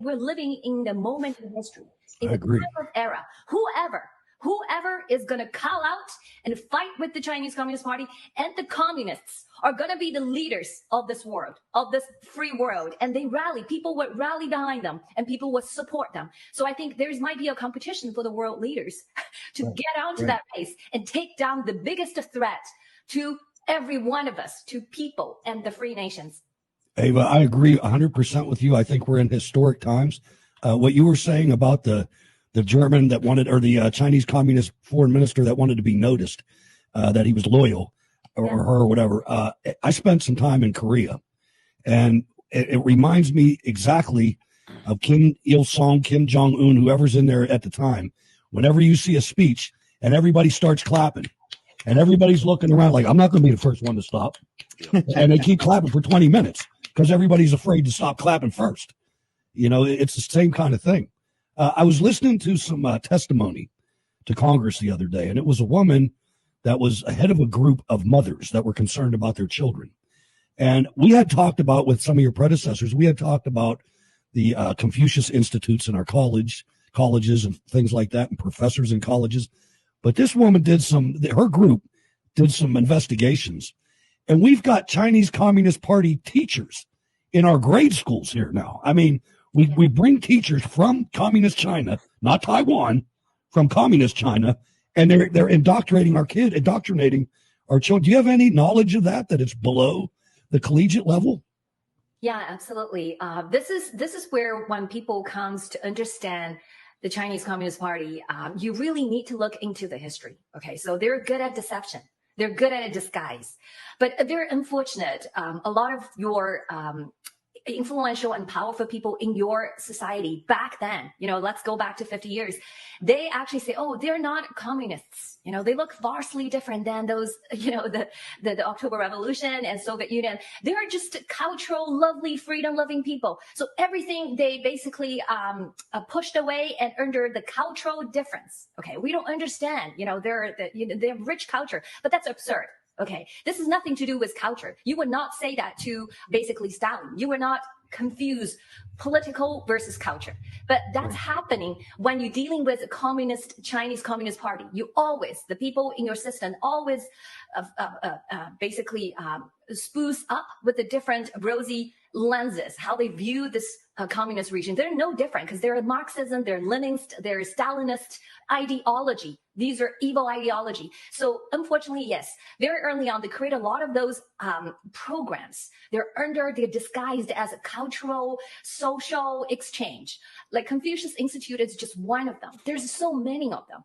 we're living in the moment in history, in I the agree. time of era. Whoever is going to call out and fight with the Chinese Communist Party and the communists are going to be the leaders of this world, of this free world. And people would rally behind them and people would support them. So I think there might be a competition for the world leaders to get onto that race and take down the biggest threat to every one of us, to people and the free nations. Ava, I agree 100% with you. I think we're in historic times. What you were saying about the German that wanted, or the Chinese Communist foreign minister that wanted to be noticed, that he was loyal, or her, or whatever. I spent some time in Korea, and it reminds me exactly of Kim Il-sung, Kim Jong-un, whoever's in there at the time. Whenever you see a speech and everybody starts clapping, and everybody's looking around like, I'm not going to be the first one to stop. And they keep clapping for 20 minutes because everybody's afraid to stop clapping first. You know, it's the same kind of thing. I was listening to some testimony to Congress the other day, and it was a woman that was head of a group of mothers that were concerned about their children. And we had talked about, with some of your predecessors, we had talked about the Confucius Institutes in our colleges and things like that, and professors in colleges. But this woman her group did some investigations, and we've got Chinese Communist Party teachers in our grade schools here now. I mean, we bring teachers from communist China, not Taiwan, from communist China, and they're indoctrinating our children. Do you have any knowledge of that it's below the collegiate level? Yeah, absolutely. This is where, when people comes to understand the Chinese Communist Party, you really need to look into the history. Okay, so they're good at deception. They're good at a disguise, but they're unfortunate. A lot of your influential and powerful people in your society back then, let's go back to 50 years, they actually say, oh, they're not communists. They look vastly different than those, the October Revolution and Soviet Union. They're just cultural, lovely, freedom-loving people. So everything they basically pushed away and under the cultural difference. Okay, we don't understand, they're rich culture, but that's absurd. Okay, this has nothing to do with culture. You would not say that to basically Stalin. You would not confuse political versus culture. But that's happening when you're dealing with a Chinese Communist Party. The people in your system always basically spruce up with the different rosy lenses, how they view this communist region. They're no different because they're Marxism, they're Leninist, they're Stalinist ideology. These are evil ideology. So unfortunately, yes, very early on, they create a lot of those programs. They're disguised as a cultural, social exchange. Like Confucius Institute is just one of them. There's so many of them.